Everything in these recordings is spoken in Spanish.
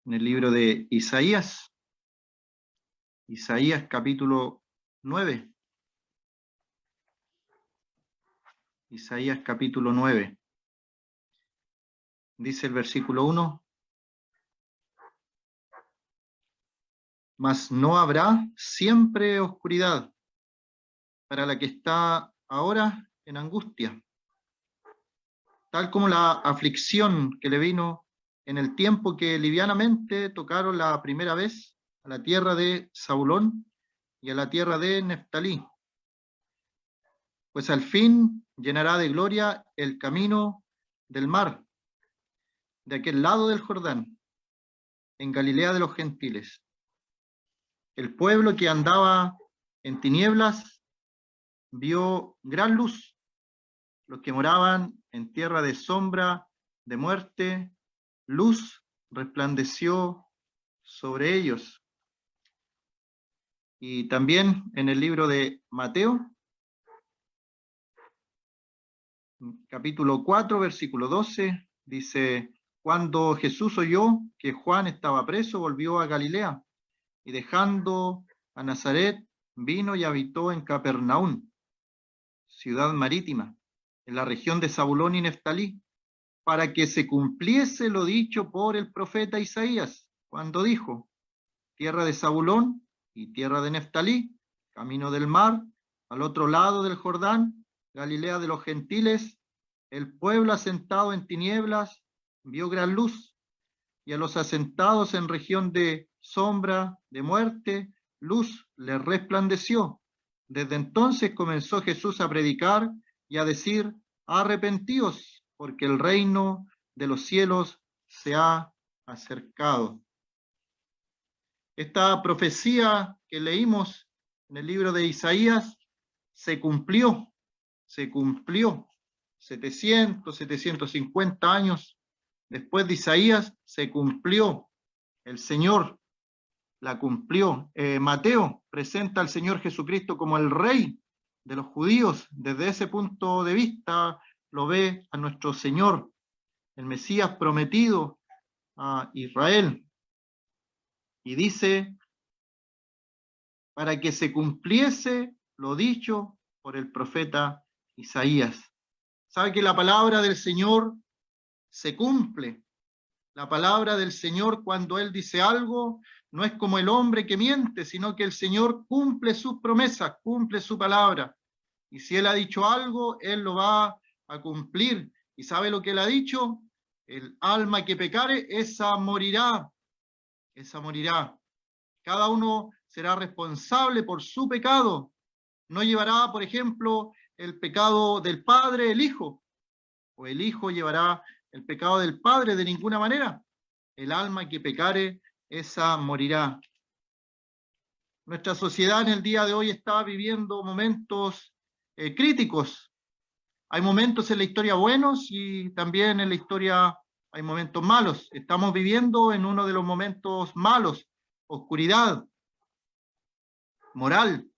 en el libro de Isaías, Isaías capítulo 9. Isaías capítulo 9. Dice el versículo 1: mas no habrá siempre oscuridad para la que está ahora en angustia, tal como la aflicción que le vino en el tiempo que livianamente tocaron la primera vez a la tierra de Zabulón y a la tierra de Neftalí. Pues al fin llenará de gloria el camino del mar, de aquel lado del Jordán, en Galilea de los gentiles. El pueblo que andaba en tinieblas vio gran luz. Los que moraban en tierra de sombra de muerte, luz resplandeció sobre ellos. Y también en el libro de Mateo, capítulo 4, versículo 12, dice: cuando Jesús oyó que Juan estaba preso, volvió a Galilea, y dejando a Nazaret, vino y habitó en Capernaum, ciudad marítima, en la región de Zabulón y Neftalí, para que se cumpliese lo dicho por el profeta Isaías, cuando dijo: tierra de Zabulón y tierra de Neftalí, camino del mar, al otro lado del Jordán, Galilea de los gentiles, el pueblo asentado en tinieblas vio gran luz, y a los asentados en región de sombra de muerte, luz les resplandeció. Desde entonces comenzó Jesús a predicar y a decir: arrepentíos, porque el reino de los cielos se ha acercado. Esta profecía que leímos en el libro de Isaías se cumplió. 750 años después de Isaías se cumplió. El Señor la cumplió. Mateo presenta al Señor Jesucristo como el Rey de los judíos. Desde ese punto de vista lo ve a nuestro Señor, el Mesías prometido a Israel. Y dice: para que se cumpliese lo dicho por el profeta Isaías. ¿Sabe que la palabra del Señor se cumple? La palabra del Señor, cuando Él dice algo, no es como el hombre que miente, sino que el Señor cumple sus promesas, cumple su palabra. Y si Él ha dicho algo, Él lo va a cumplir. ¿Y sabe lo que Él ha dicho? El alma que pecare, esa morirá. Esa morirá. Cada uno será responsable por su pecado. No llevará, por ejemplo, el pecado del padre el hijo, o el hijo llevará el pecado del padre, de ninguna manera. El alma que pecare, esa morirá. Nuestra sociedad en el día de hoy está viviendo momentos críticos. Hay momentos en la historia buenos y también en la historia hay momentos malos. Estamos viviendo en uno de los momentos malos: oscuridad moral,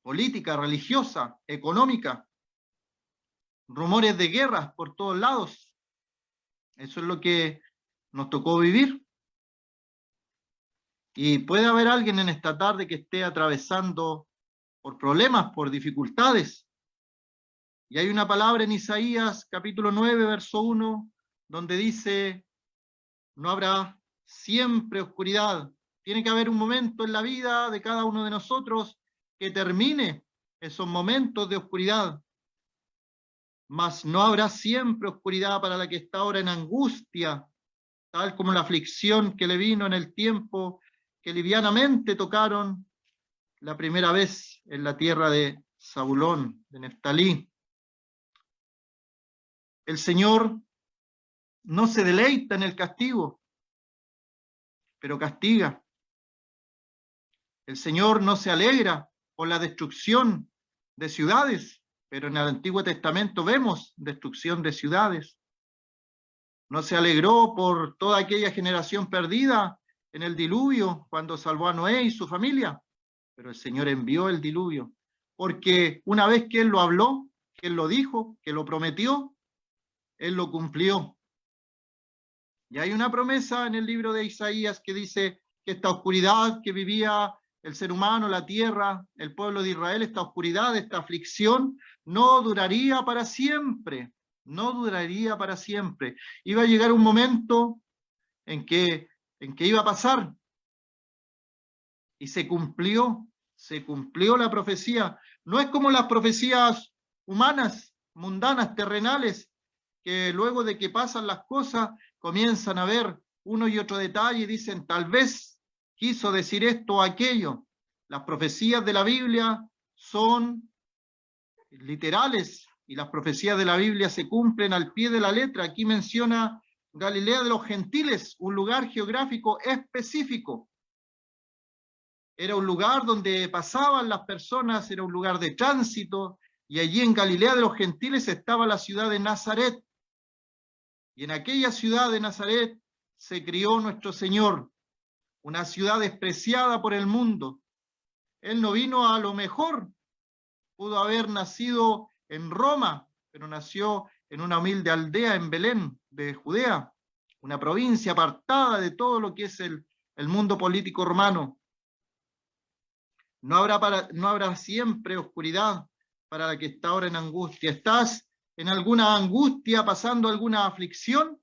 política, religiosa, económica, rumores de guerras por todos lados. Eso es lo que nos tocó vivir. Y puede haber alguien en esta tarde que esté atravesando por problemas, por dificultades. Y hay una palabra en Isaías capítulo 9, verso 1, donde dice: no habrá siempre oscuridad. Tiene que haber un momento en la vida de cada uno de nosotros que termine esos momentos de oscuridad. Mas no habrá siempre oscuridad para la que está ahora en angustia, tal como la aflicción que le vino en el tiempo que livianamente tocaron la primera vez en la tierra de Zabulón, de Neftalí. El Señor no se deleita en el castigo, pero castiga. El Señor no se alegra por la destrucción de ciudades, pero en el Antiguo Testamento vemos destrucción de ciudades. No se alegró por toda aquella generación perdida en el diluvio cuando salvó a Noé y su familia, pero el Señor envió el diluvio, porque una vez que Él lo habló, que Él lo dijo, que lo prometió, Él lo cumplió. Y hay una promesa en el libro de Isaías que dice que esta oscuridad que vivía el ser humano, la tierra, el pueblo de Israel, esta oscuridad, esta aflicción, no duraría para siempre, no duraría para siempre. Iba a llegar un momento en que iba a pasar, y se cumplió la profecía. No es como las profecías humanas, mundanas, terrenales, que luego de que pasan las cosas comienzan a ver uno y otro detalle y dicen, tal vez quiso decir esto o aquello. Las profecías de la Biblia son literales y las profecías de la Biblia se cumplen al pie de la letra. Aquí menciona Galilea de los Gentiles, un lugar geográfico específico. Era un lugar donde pasaban las personas, era un lugar de tránsito, y allí en Galilea de los Gentiles estaba la ciudad de Nazaret. Y en aquella ciudad de Nazaret se crió nuestro Señor, una ciudad despreciada por el mundo. Él no vino a lo mejor, pudo haber nacido en Roma, pero nació en una humilde aldea en Belén, de Judea, una provincia apartada de todo lo que es el mundo político romano. No habrá siempre oscuridad para la que está ahora en angustia. ¿Estás en alguna angustia, pasando alguna aflicción?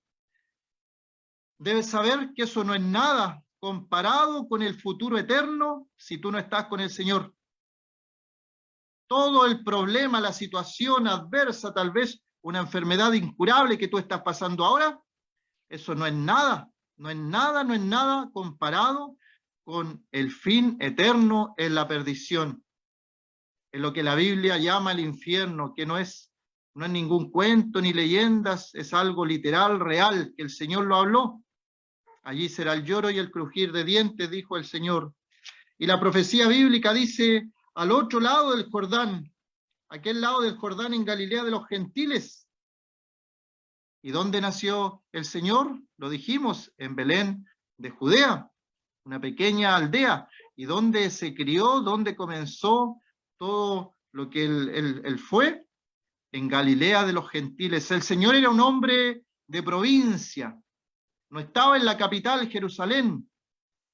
Debes saber que eso no es nada comparado con el futuro eterno si tú no estás con el Señor. Todo el problema, la situación adversa, tal vez una enfermedad incurable que tú estás pasando ahora, eso no es nada, no es nada, no es nada comparado con el fin eterno en la perdición, en lo que la Biblia llama el infierno, que no es ningún cuento ni leyendas, es algo literal, real, que el Señor lo habló. Allí será el lloro y el crujir de dientes, dijo el Señor. Y la profecía bíblica dice, al otro lado del Jordán, aquel lado del Jordán en Galilea de los Gentiles. ¿Y dónde nació el Señor? Lo dijimos, en Belén de Judea, una pequeña aldea. ¿Y dónde se crió? ¿Dónde comenzó todo lo que él fue? En Galilea de los Gentiles. El Señor era un hombre de provincia, no estaba en la capital, Jerusalén.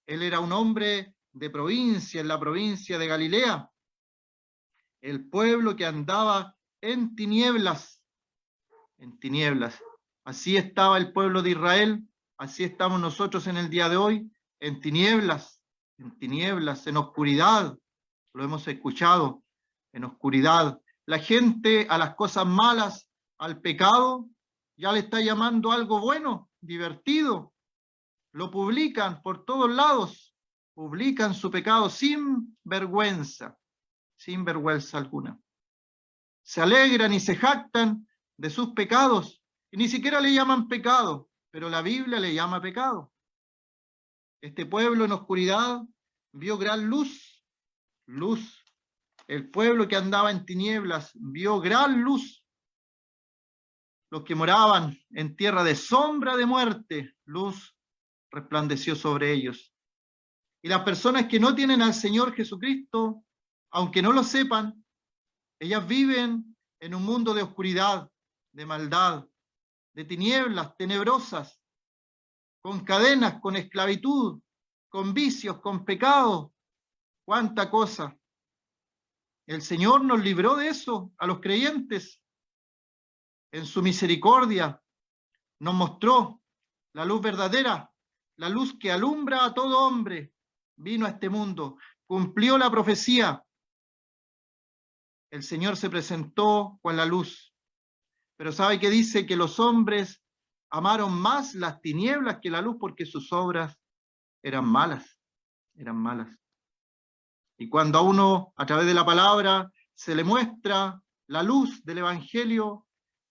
Él era un hombre de provincia, en la provincia de Galilea. El pueblo que andaba en tinieblas, en tinieblas. Así estaba el pueblo de Israel, así estamos nosotros en el día de hoy, en tinieblas, en oscuridad. Lo hemos escuchado, en oscuridad. La gente a las cosas malas, al pecado, ya le está llamando algo bueno, divertido. Lo publican por todos lados, publican su pecado sin vergüenza alguna. Se alegran y se jactan de sus pecados, y ni siquiera le llaman pecado, pero la Biblia le llama pecado. Este pueblo en oscuridad vio gran luz. El pueblo que andaba en tinieblas vio gran luz. Los que moraban en tierra de sombra de muerte, luz resplandeció sobre ellos. Y las personas que no tienen al Señor Jesucristo, aunque no lo sepan, ellas viven en un mundo de oscuridad, de maldad, de tinieblas tenebrosas, con cadenas, con esclavitud, con vicios, con pecados. ¡Cuánta cosa! El Señor nos libró de eso a los creyentes. En su misericordia nos mostró la luz verdadera, la luz que alumbra a todo hombre. Vino a este mundo, cumplió la profecía. El Señor se presentó con la luz. Pero ¿sabe qué dice? Que los hombres amaron más las tinieblas que la luz porque sus obras eran malas, eran malas. Y cuando a uno, a través de la palabra, se le muestra la luz del Evangelio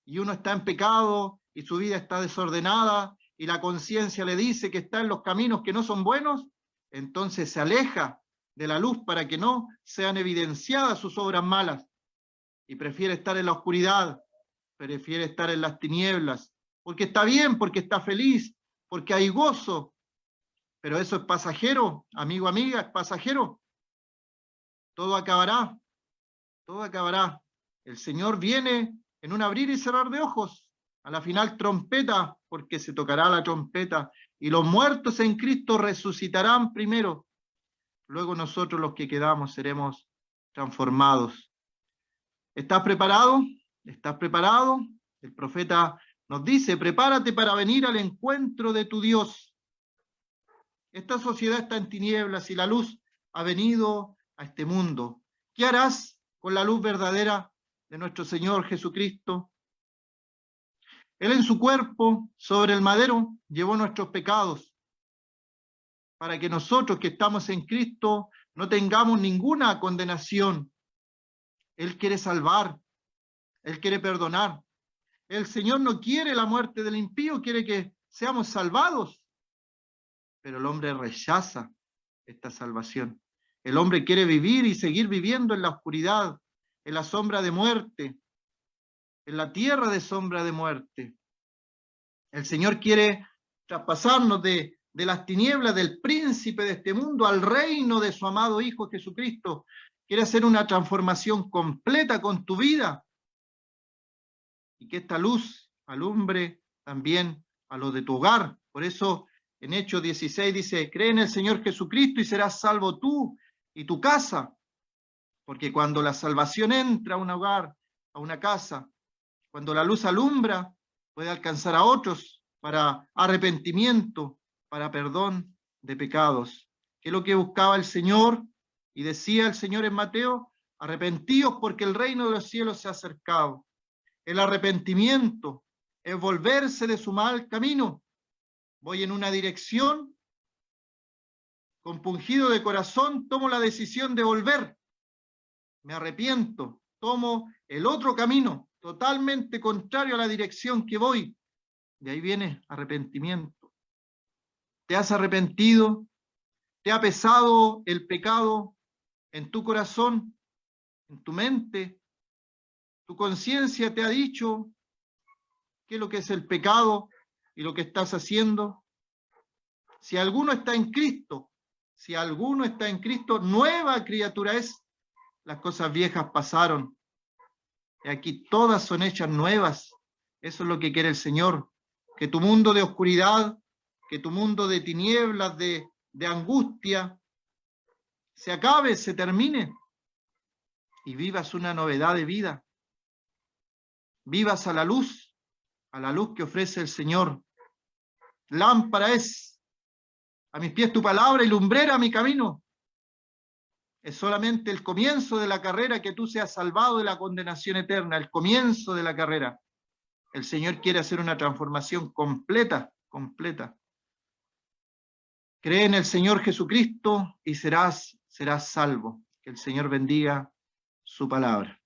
y uno está en pecado y su vida está desordenada y la conciencia le dice que está en los caminos que no son buenos, entonces se aleja de la luz para que no sean evidenciadas sus obras malas y prefiere estar en la oscuridad, prefiere estar en las tinieblas, porque está bien, porque está feliz, porque hay gozo, pero eso es pasajero, amigo, amiga, es pasajero. Todo acabará, todo acabará. El Señor viene en un abrir y cerrar de ojos. a la final trompeta, porque se tocará la trompeta, y los muertos en Cristo resucitarán primero. Luego nosotros los que quedamos seremos transformados. ¿Estás preparado? ¿Estás preparado? El profeta nos dice, prepárate para venir al encuentro de tu Dios. Esta sociedad está en tinieblas y la luz ha venido a este mundo. ¿Qué harás con la luz verdadera de nuestro Señor Jesucristo? Él en su cuerpo, sobre el madero, llevó nuestros pecados, para que nosotros que estamos en Cristo no tengamos ninguna condenación. Él quiere salvar, Él quiere perdonar. El Señor no quiere la muerte del impío, quiere que seamos salvados. Pero el hombre rechaza esta salvación. El hombre quiere vivir y seguir viviendo en la oscuridad, en la sombra de muerte, en la tierra de sombra de muerte. El Señor quiere traspasarnos de las tinieblas del príncipe de este mundo al reino de su amado Hijo Jesucristo. Quiere hacer una transformación completa con tu vida y que esta luz alumbre también a los de tu hogar. Por eso en Hechos 16 dice, cree en el Señor Jesucristo y serás salvo tú y tu casa. Porque cuando la salvación entra a un hogar, a una casa, cuando la luz alumbra, puede alcanzar a otros para arrepentimiento, para perdón de pecados. ¿Qué es lo que buscaba el Señor? Y decía el Señor en Mateo, arrepentíos porque el reino de los cielos se ha acercado. El arrepentimiento es volverse de su mal camino. Voy en una dirección, compungido de corazón, tomo la decisión de volver. Me arrepiento, tomo el otro camino, totalmente contrario a la dirección que voy. De ahí viene arrepentimiento. ¿Te has arrepentido? ¿Te ha pesado el pecado en tu corazón, en tu mente? ¿Tu conciencia te ha dicho qué es lo que es el pecado y lo que estás haciendo? Si alguno está en Cristo, si alguno está en Cristo, nueva criatura es. Las cosas viejas pasaron. Y aquí todas son hechas nuevas. Eso es lo que quiere el Señor. Que tu mundo de oscuridad, que tu mundo de tinieblas, de angustia, se acabe, se termine. Y vivas una novedad de vida. Vivas a la luz que ofrece el Señor. Lámpara es a mis pies tu palabra y lumbrera a mi camino. Es solamente el comienzo de la carrera que tú seas salvado de la condenación eterna, el comienzo de la carrera. El Señor quiere hacer una transformación completa, completa. Cree en el Señor Jesucristo y serás salvo. Que el Señor bendiga su palabra.